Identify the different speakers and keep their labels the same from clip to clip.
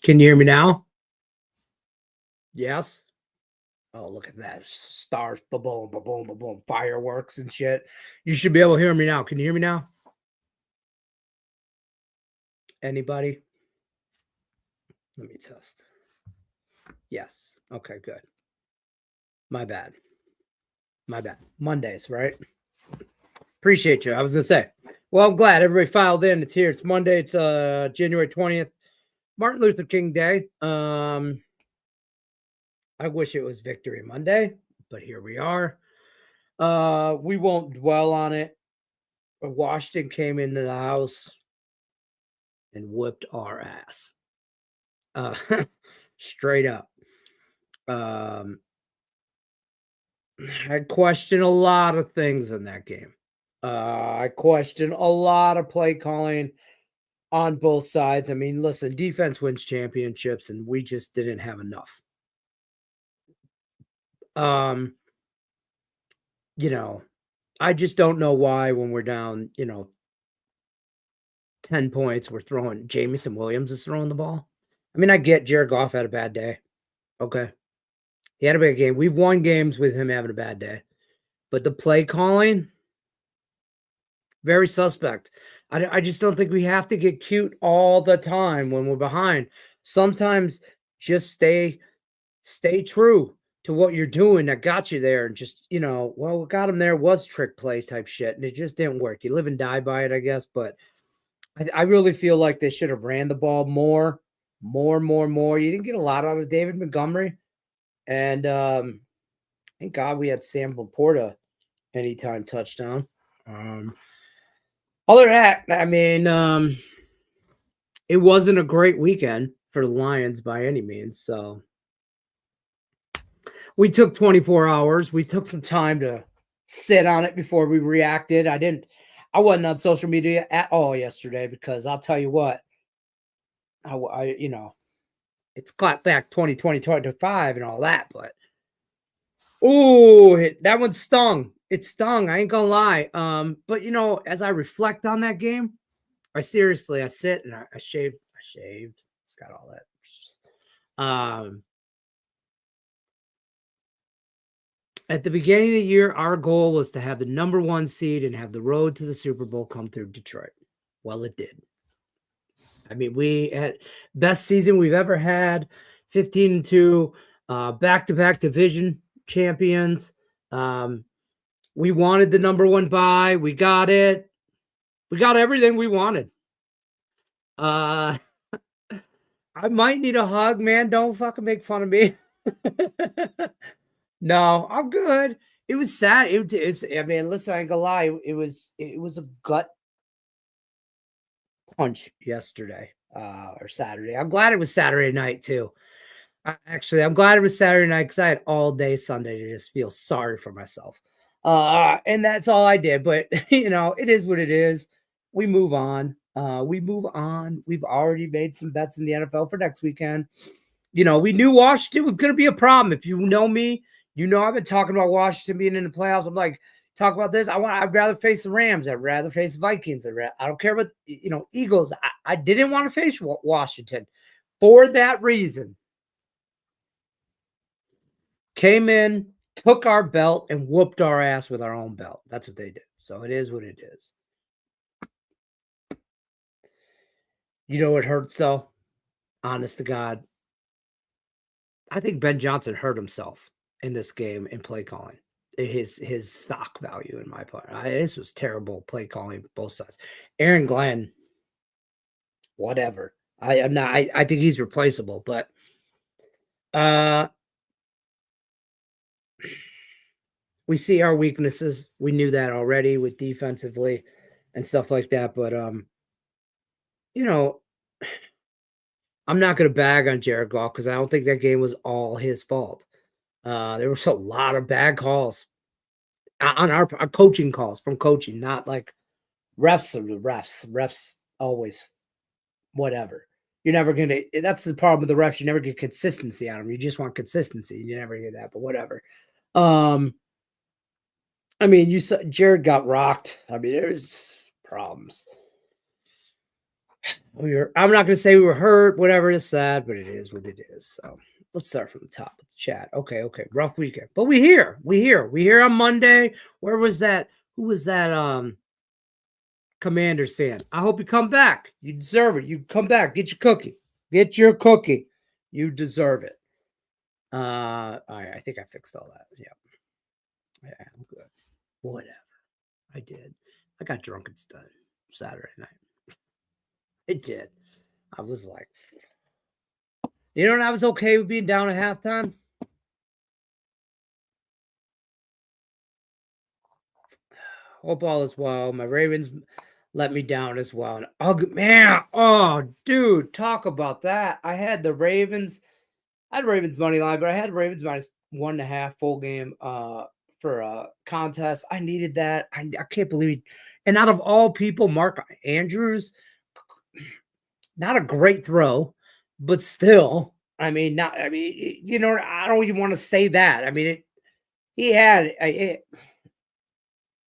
Speaker 1: Can you hear me now? Yes. Oh, look at that. Stars, ba-boom, ba-boom, ba-boom, fireworks and shit. You should be able to hear me now. Can you hear me now? Anybody? Let me test. Yes. Okay, good. My bad. My bad. Mondays, right? Appreciate you. I was gonna say. Well, I'm glad everybody filed in. It's here. It's Monday. It's January 20th, Martin Luther King Day. I wish it was Victory Monday, but here we are. We won't dwell on it. Washington came into the house and whipped our ass. Straight up. I question a lot of things in that game. I question a lot of play calling on both sides. I mean, listen, defense wins championships, and we just didn't have enough. I just don't know why when we're down, 10 points, we're throwing Jamison Williams is throwing the ball. I mean, I get Jared Goff had a bad day. Okay. He had a bad game. We've won games with him having a bad day. But the play calling, very suspect. I just don't think we have to get cute all the time when we're behind. Sometimes just stay true to what you're doing that got you there. And just, what got him there was trick play type shit. And it just didn't work. You live and die by it, I guess. But I really feel like they should have ran the ball more. You didn't get a lot out of David Montgomery. And thank God we had Sam Laporta anytime touchdown. Other than that, I mean, it wasn't a great weekend for the Lions by any means. So we took 24 hours. We took some time to sit on it before we reacted. I wasn't on social media at all yesterday because I'll tell you what, it's clap back 2020, 25 and all that, but that one stung. It stung. I ain't gonna lie. But as I reflect on that game, I sit and I shaved, got all that. At the beginning of the year, our goal was to have the number 1 seed and have the road to the Super Bowl come through Detroit. Well, it did. I mean, we had best season we've ever had, 15-2, back-to-back division champions. We wanted the number 1 bye. We got it. We got everything we wanted. I might need a hug, man. Don't fucking make fun of me. No, I'm good. It was sad. I mean, listen, I ain't gonna lie. It was a gut punch yesterday, or Saturday. I'm glad it was Saturday night too. I'm glad it was Saturday night because I had all day Sunday to just feel sorry for myself. And that's all I did. But it is what it is. We move on. We've already made some bets in the NFL for next weekend. We knew Washington was going to be a problem. If you know me, I've been talking about Washington being in the playoffs. I'm like, talk about this. I'd rather face the Rams. I'd rather face the Vikings. I don't care about, Eagles. I didn't want to face Washington for that reason. Came in, took our belt, and whooped our ass with our own belt. That's what they did. So it is what it is. It hurts though. Honest to God. I think Ben Johnson hurt himself in this game in play calling. His stock value in my part. This was terrible play calling both sides. Aaron Glenn, whatever. I think he's replaceable, but we see our weaknesses. We knew that already with defensively and stuff like that. But I'm not going to bag on Jared Goff because I don't think that game was all his fault. There was a lot of bad calls on our coaching calls from coaching, not like refs are the refs. Refs always whatever. You're never going to – that's the problem with the refs. You never get consistency on them. You just want consistency. You never get that, but whatever. I mean, you saw Jared got rocked. I mean, there's problems. I'm not going to say we were hurt, whatever. It's sad, but it is what it is. So let's start from the top of the chat. Okay. Rough weekend, but we here on Monday. Where was that? Who was that? Commanders fan. I hope you come back. You deserve it. You come back. Get your cookie. Get your cookie. You deserve it. All right. I think I fixed all that. Yeah, I'm good. Whatever. I did. I got drunk and stuff Saturday night. I did. I was like, and I was okay with being down at halftime. Hope all is well. My Ravens let me down as well. And dude, talk about that. I had Ravens money line, but I had Ravens minus 1.5 full game for a contest. I needed that. I can't believe it. And out of all people, Mark Andrews, not a great throw, but still, I don't even want to say that. I mean,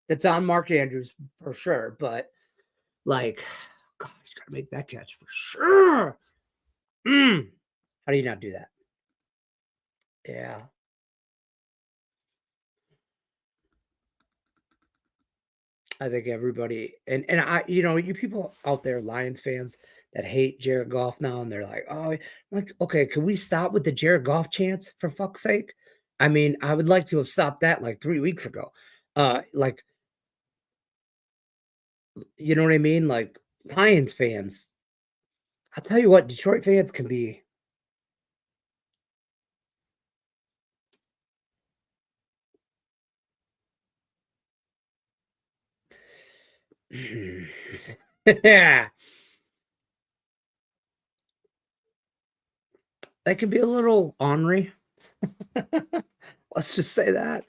Speaker 1: that's on Mark Andrews for sure, but like, God, you got to make that catch for sure. How do you not do that? Yeah. I think everybody and I, you people out there, Lions fans that hate Jared Goff now, and they're like, oh, okay, can we stop with the Jared Goff chants for fuck's sake? I mean, I would like to have stopped that like 3 weeks ago. You know what I mean? Like Lions fans, I'll tell you what, Detroit fans can be. Yeah. They can be a little ornery. Let's just say that.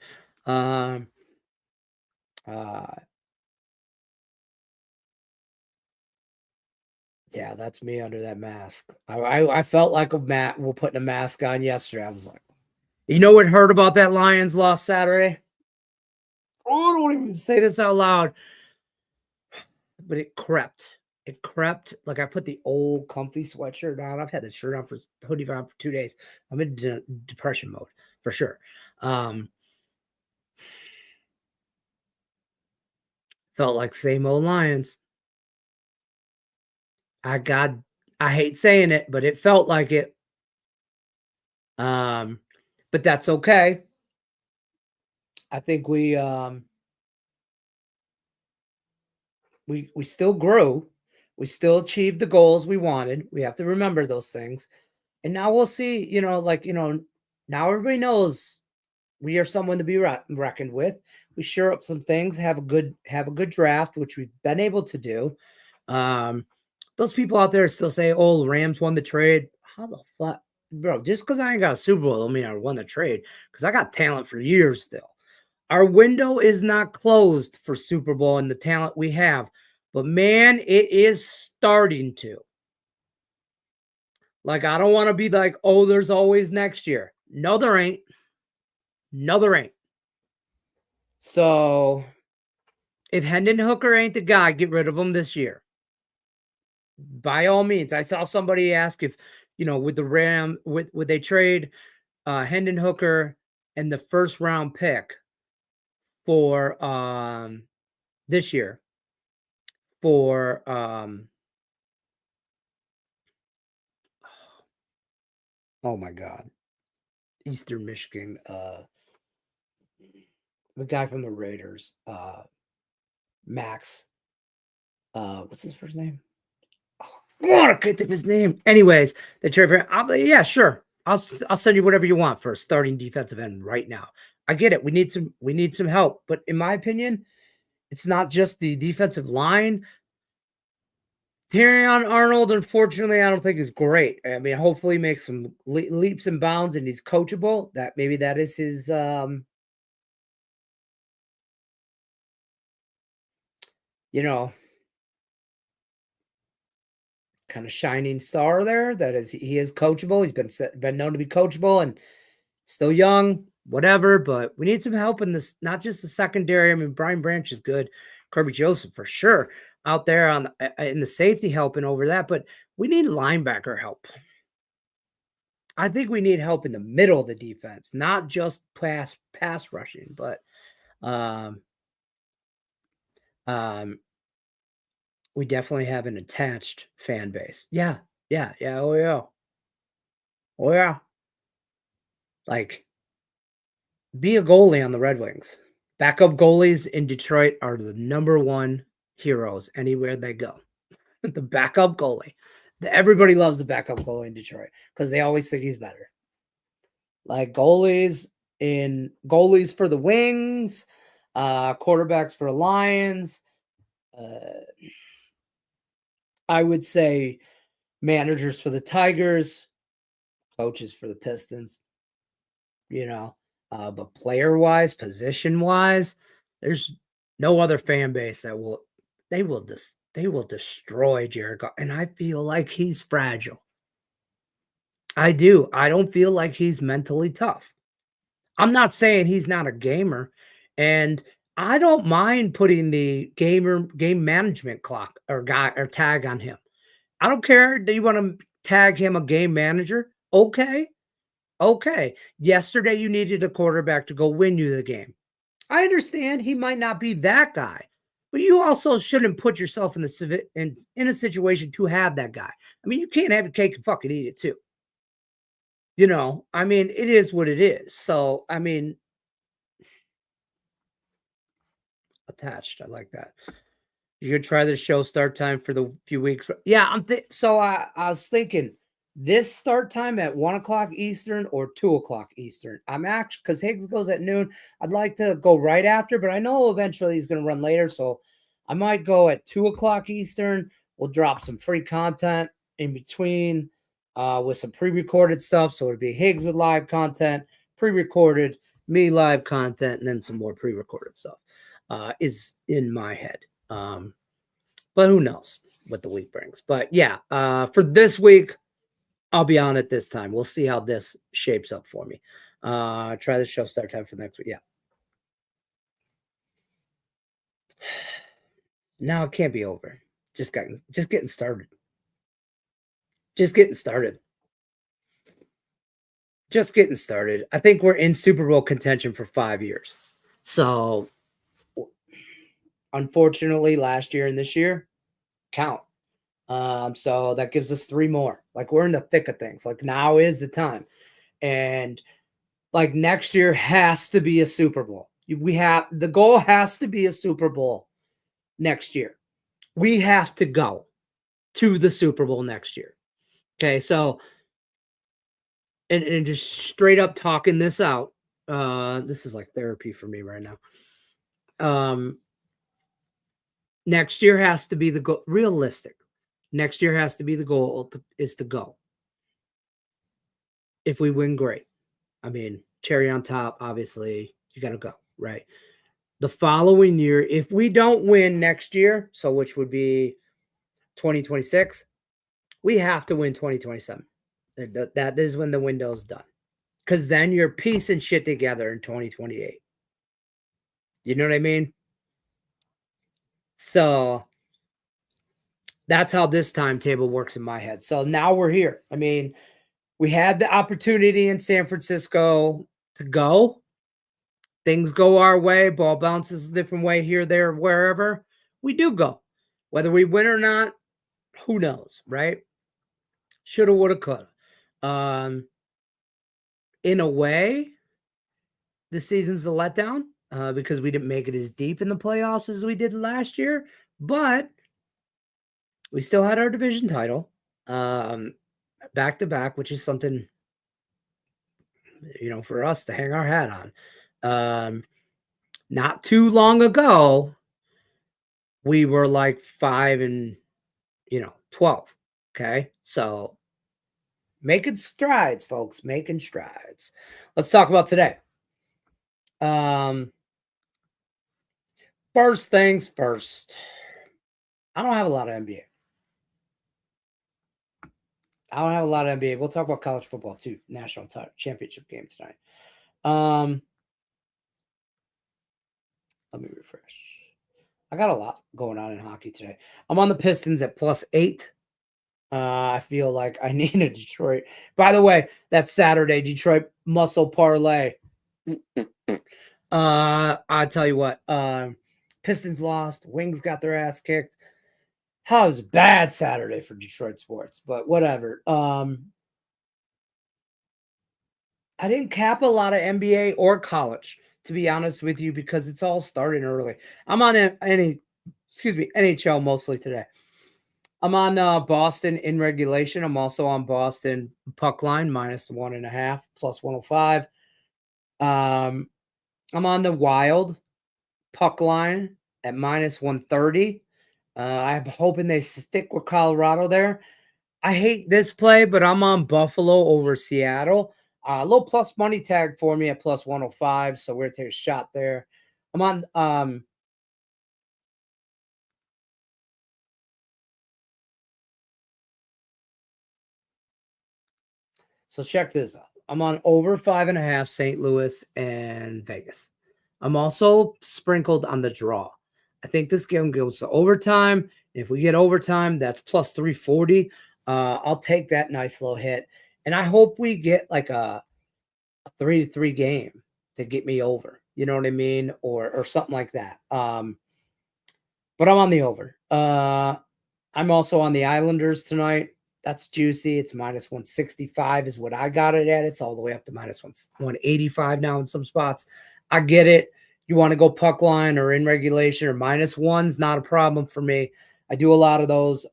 Speaker 1: Yeah, that's me under that mask. I felt like we're putting a mask on yesterday. I was like, you know what hurt about that Lions loss Saturday? Oh, I don't even say this out loud. But it crept. It crept. Like I put the old comfy sweatshirt on. I've had this shirt on hoodie on for 2 days. I'm in depression mode for sure. Felt like same old Lions. I hate saying it, but it felt like it. But that's okay. I think we still grew. We still achieved the goals we wanted. We have to remember those things. And now we'll see, now everybody knows we are someone to be reckoned with. We shore up some things, have a good draft, which we've been able to do. Those people out there still say, "Oh, the Rams won the trade." How the fuck, bro? Just because I ain't got a Super Bowl, don't mean I won the trade. Because I got talent for years still. Our window is not closed for Super Bowl and the talent we have, but man, it is starting to. Like, I don't want to be like, "Oh, there's always next year." No, there ain't. No, there ain't. So, if Hendon Hooker ain't the guy, get rid of him this year. By all means. I saw somebody ask if, with the Ram, would they trade Hendon Hooker and the first round pick for this year for oh my God, Eastern Michigan, the guy from the Raiders, Max, what's his first name? I can't think of his name. Anyways, the trade for yeah, sure. I'll send you whatever you want for a starting defensive end right now. I get it. We need some help, but in my opinion, it's not just the defensive line. Terrion Arnold, unfortunately, I don't think is great. I mean, hopefully, he makes some leaps and bounds, and he's coachable. Maybe that is his. Kind of shining star there. That is, he is coachable. He's been known to be coachable and still young, whatever. But we need some help in this, not just the secondary. I mean, Brian Branch is good. Kirby Joseph for sure. out there on in the safety helping over that, but we need linebacker help. I think we need help in the middle of the defense, not just pass rushing, but um, um, we definitely have an attached fan base. Yeah, yeah, yeah. Oh yeah, oh yeah. Like, be a goalie on the Red Wings. Backup goalies in Detroit are the number one heroes anywhere they go. The backup goalie. Everybody loves the backup goalie in Detroit because they always think he's better. Like goalies for the Wings, quarterbacks for the Lions. I would say managers for the Tigers, coaches for the Pistons. But player wise, position wise, there's no other fan base that they will destroy Jared Goff, and I feel like he's fragile. I do. I don't feel like he's mentally tough. I'm not saying he's not a gamer, and I don't mind putting the game management clock or tag on him. I don't care. Do you want to tag him a game manager? Okay. Okay. Yesterday you needed a quarterback to go win you the game. I understand he might not be that guy, but you also shouldn't put yourself in a situation to have that guy. I mean, you can't have your cake and fucking eat it too. I mean, it is what it is. So, I mean, attached. I like that. You could try the show start time for the few weeks. Yeah, I was thinking this start time at 1:00 Eastern or 2:00 Eastern. I'm actually, because Higgs goes at noon. I'd like to go right after, but I know eventually he's going to run later, so I might go at 2:00 Eastern. We'll drop some free content in between with some pre-recorded stuff. So it'd be Higgs with live content, pre-recorded, me live content, and then some more pre-recorded stuff is in my head. But who knows what the week brings. But yeah, for this week, I'll be on it this time. We'll see how this shapes up for me. Try the show start time for next week. Yeah. No, it can't be over. Just getting started. Just getting started. Just getting started. I think we're in Super Bowl contention for 5 years. So unfortunately, last year and this year count. So that gives us 3 more. Like, we're in the thick of things. Like, now is the time. And like, next year has to be a Super Bowl. The goal has to be a Super Bowl next year. We have to go to the Super Bowl next year. Okay, so and just straight up talking this out. This is like therapy for me right now. Next year has to be the goal. Realistic. Next year has to be the goal is to go. If we win, great. I mean, cherry on top, obviously, you got to go, right? The following year, if we don't win next year, so which would be 2026, we have to win 2027. That is when the window's done. Because then you're piecing shit together in 2028. You know what I mean? So that's how this timetable works in my head. So now we're here. I mean, we had the opportunity in San Francisco to go. Things go our way. Ball bounces a different way here, there, wherever. We do go. Whether we win or not, who knows, right? Shoulda, woulda, coulda. In a way, the season's a letdown because we didn't make it as deep in the playoffs as we did last year. But we still had our division title back to back, which is something, for us to hang our hat on. Not too long ago, we were like 5 and 12. Okay, so making strides, folks, making strides. Let's talk about today. First things first. I don't have a lot of NBA. We'll talk about college football too. National championship game tonight. Let me refresh. I got a lot going on in hockey today. I'm on the Pistons at +8. I feel like I need a Detroit. By the way, that's Saturday, Detroit muscle parlay. I tell you what, Pistons lost, Wings got their ass kicked. That was a bad Saturday for Detroit sports, but whatever. I didn't cap a lot of NBA or college, to be honest with you, because it's all starting early. I'm on NHL mostly today. I'm on Boston in regulation. I'm also on Boston puck line -1.5 +105. I'm on the Wild puck line at -130. I'm hoping they stick with Colorado there. I hate this play, but I'm on Buffalo over Seattle. A little plus money tag for me at +105, so we're gonna take a shot there. I'm on so check this out. I'm on over 5.5 St. Louis and Vegas. I'm also sprinkled on the draw. I think this game goes to overtime. If we get overtime, that's +340. I'll take that nice little hit. And I hope we get like a 3-3 game to get me over. You know what I mean? Or something like that. But I'm on the over. I'm also on the Islanders tonight. That's juicy. It's -165 is what I got it at. It's all the way up to -185 now in some spots. I get it. You want to go puck line or in regulation or -1's not a problem for me. I do a lot of those.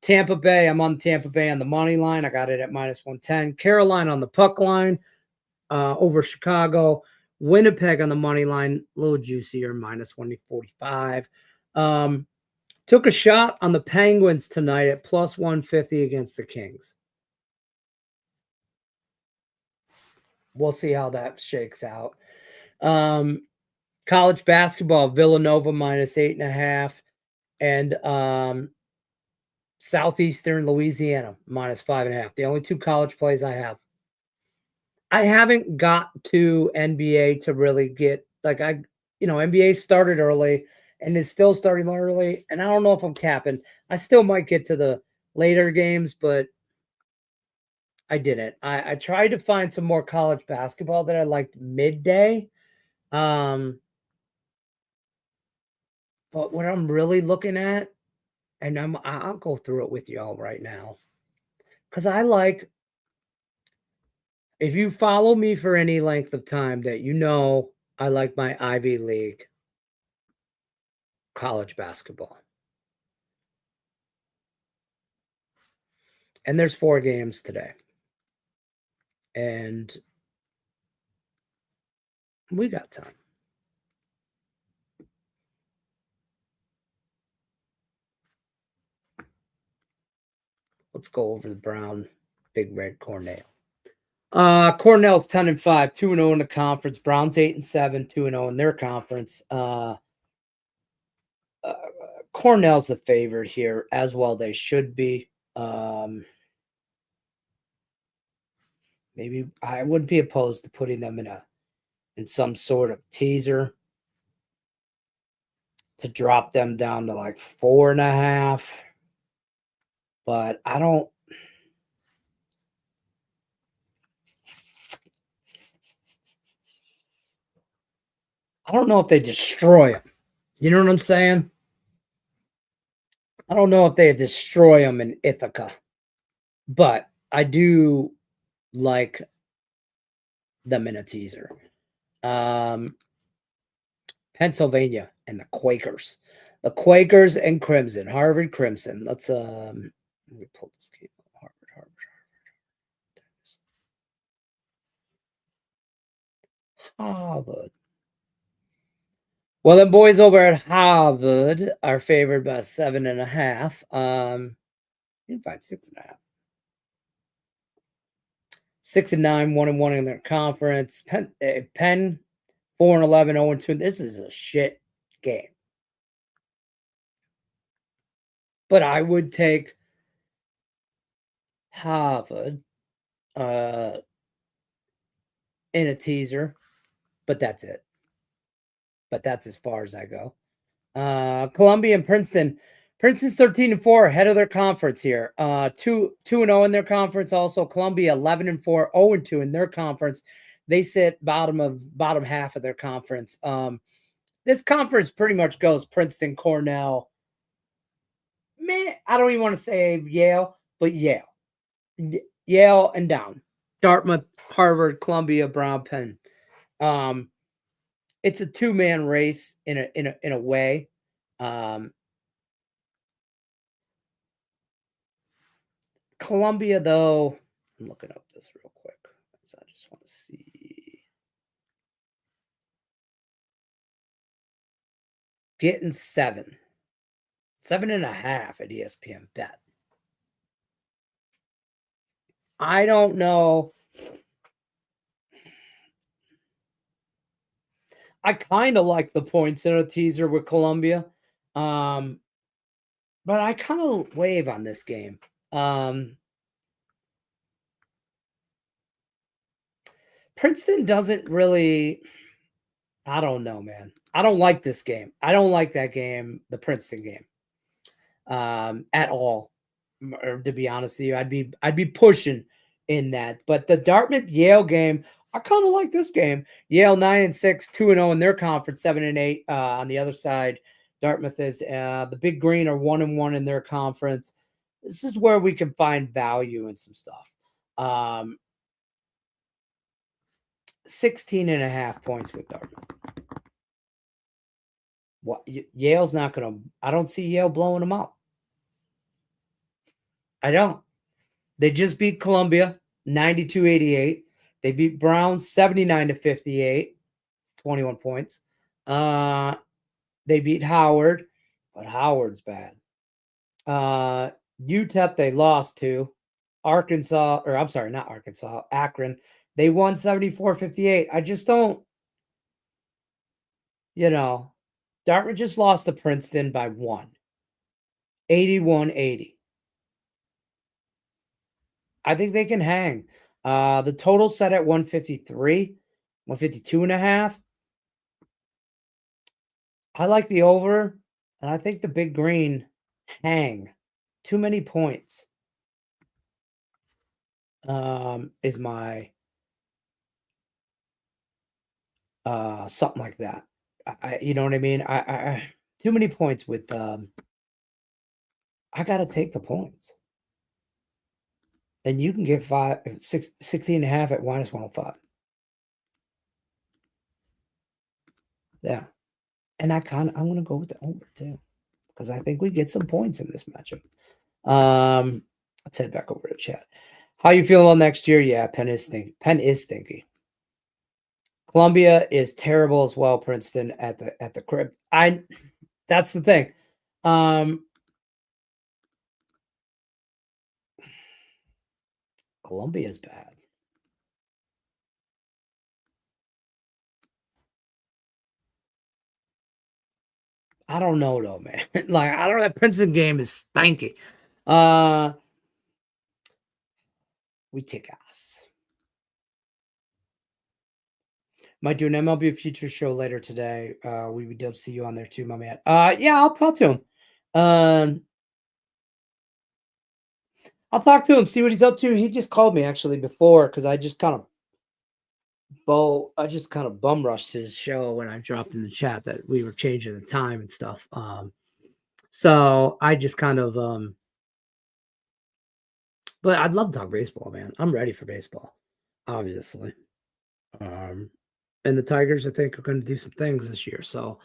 Speaker 1: Tampa Bay, I'm on Tampa Bay on the money line. I got it at -110. Carolina on the puck line over Chicago. Winnipeg on the money line, a little juicier, -145. Took a shot on the Penguins tonight at +150 against the Kings. We'll see how that shakes out. College basketball, Villanova -8.5, and Southeastern Louisiana -5.5. The only two college plays I have. I haven't got to NBA to really get NBA started early and is still starting early, and I don't know if I'm capping. I still might get to the later games, but I didn't. I tried to find some more college basketball that I liked midday. But what I'm really looking at, and I'll go through it with y'all right now, because if you follow me for any length of time, that I like my Ivy League college basketball. And there's 4 games today. And we got time. Let's go over the Brown Big Red Cornell. Cornell's 10-5, 2-0 in the conference. Browns 8-7, 2-0 in their conference. Cornell's the favorite here, as well they should be. Maybe I wouldn't be opposed to putting them in some sort of teaser to drop them down to like 4.5. But I don't know if they destroy them. You know what I'm saying? I don't know if they destroy them in Ithaca, but I do like them in a teaser. Pennsylvania and the Quakers. The Quakers and Crimson. Harvard Crimson. Let me pull this game up. Harvard. Well, the boys over at Harvard are favored by 7.5. You can find 6.5. 6-9, 1-1 in their conference. Penn 4-11, 0-2. This is a shit game. But I would take Harvard in a teaser, but that's it. But that's as far as I go. Columbia and Princeton. Princeton's 13-4, ahead of their conference here. 2-0 in their conference. Also, Columbia 11-4, 0-2 in their conference. They sit bottom half of their conference. This conference pretty much goes Princeton, Cornell. Man, I don't even want to say Yale, but Yale. Yale and down. Dartmouth, Harvard, Columbia, Brown, Penn. It's a two-man race in a way. Columbia, though, I'm looking up this real quick. So I just want to see. Getting 7.5 at ESPN bet. I don't know. I kind of like the points in a teaser with Columbia. But I kind of wave on this game. Princeton doesn't really, I don't know, man. I don't like this game. I don't like that game, the Princeton game, at all. Or to be honest with you, I'd be pushing in that. But the Dartmouth Yale game, I kind of like this game. Yale 9-6, 2-0 in their conference, 7-8 on the other side. Dartmouth is the Big Green are 1-1 in their conference. This is where we can find value in some stuff. 16.5 points with Dartmouth. What Yale's not gonna, I don't see Yale blowing them up. I don't. They just beat Columbia 92-88. They beat Brown 79-58, 21 points. They beat Howard, but Howard's bad. UTEP they lost to. Arkansas, or I'm sorry, not Arkansas, Akron. They won 74-58. I just don't, Dartmouth just lost to Princeton by 1. 81-80. I think they can hang. The total set at 153, 152.5. I like the over, and I think the Big Green hang. Too many points. Is my something like that. You know what I mean? I too many points with I gotta take the points. And you can get 16.5 at -105. Yeah. And I'm gonna go with the over too. Because I think we get some points in this matchup. Let's head back over to chat. How you feeling on next year? Yeah, Penn is stinky. Columbia is terrible as well. Princeton at the crib. That's the thing. Columbia is bad. I don't know though, man. Like I don't know. That Princeton game is stinky. We take us. Might do an MLB Future show later today. We would love to see you on there too, my man. Yeah, I'll talk to him. I'll talk to him, see what he's up to. He just called me actually before because I just kind of bum rushed his show when I dropped in the chat that we were changing the time and stuff. So I just kind of but I'd love to talk baseball, man. I'm ready for baseball, obviously. And the Tigers, I think, are going to do some things this year. So,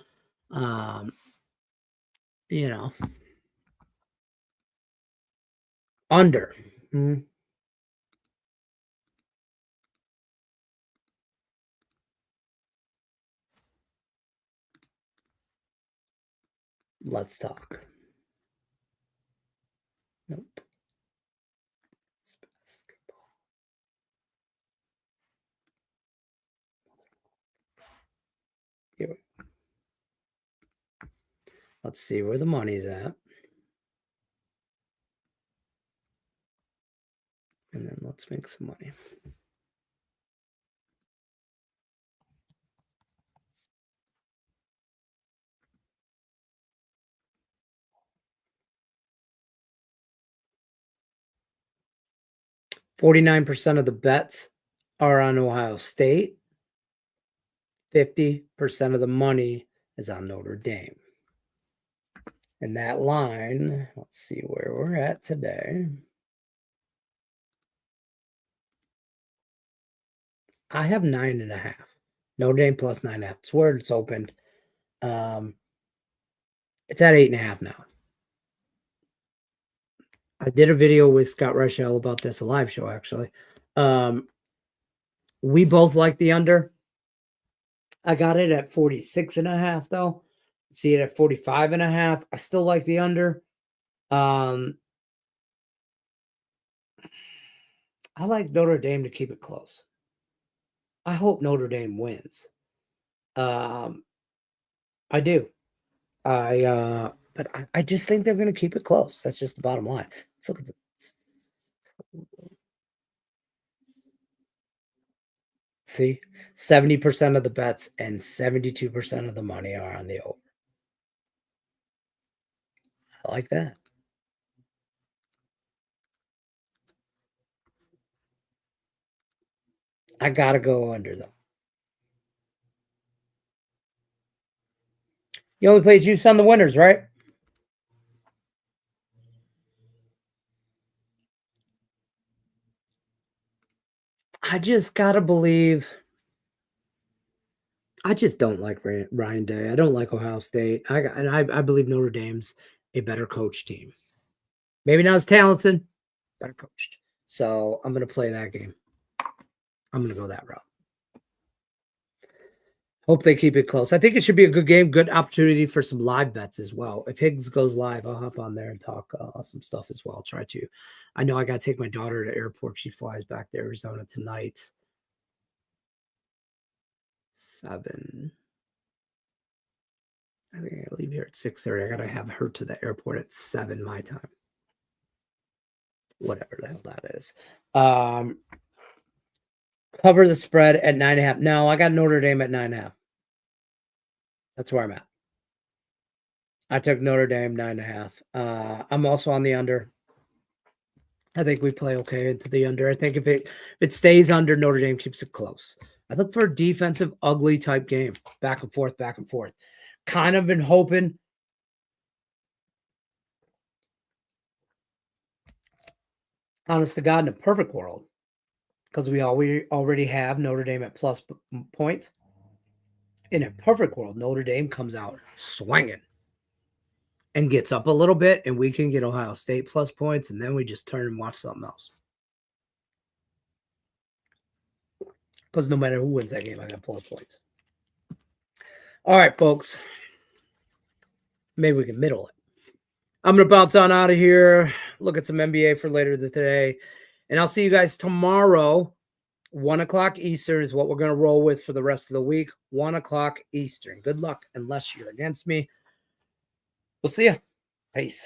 Speaker 1: under. Let's talk. Nope. It's basketball. Here. Let's see where the money's at. And then let's make some money. 49% of the bets are on Ohio State. 50% of the money is on Notre Dame. And that line, let's see where we're at today. I have 9.5. Notre Dame plus 9.5. It's where it's opened. It's at 8.5 now. I did a video with Scott Reichel about this, a live show actually. We both like the under. I got it at 46.5 though. See it at 45.5. I still like the under. I like Notre Dame to keep it close. I hope Notre Dame wins. I do. But I just think they're going to keep it close. That's just the bottom line. Let's look at the. See, 70% of the bets and 72% of the money are on the over. I like that. I got to go under, though. You only played juice on the winners, right? I just got to believe. I just don't like Ryan Day. I don't like Ohio State. I believe Notre Dame's a better coach team. Maybe not as talented, better coached. So I'm going to play that game. I'm going to go that route. Hope they keep it close. I think it should be a good game, good opportunity for some live bets as well. If Higgs goes live, I'll hop on there and talk some stuff as well. I'll try to. I know I got to take my daughter to the airport. She flies back to Arizona tonight. 7. I think I gotta leave here at 6:30. I got to have her to the airport at 7 my time. Whatever the hell that is. Cover the spread at 9.5. No, I got Notre Dame at 9.5. That's where I'm at. I took Notre Dame 9.5. I'm also on the under. I think we play okay into the under. I think if it stays under, Notre Dame keeps it close. I look for a defensive, ugly type game. Back and forth, back and forth. Kind of been hoping. Honest to God, in a perfect world, because we already have Notre Dame at plus points. In a perfect world, Notre Dame comes out swinging and gets up a little bit, and we can get Ohio State plus points, and then we just turn and watch something else. Because no matter who wins that game, I got plus points. All right, folks. Maybe we can middle it. I'm going to bounce on out of here, look at some NBA for later today, and I'll see you guys tomorrow. 1 o'clock Eastern is what we're going to roll with for the rest of the week. 1 o'clock Eastern. Good luck unless you're against me. We'll see you. Peace.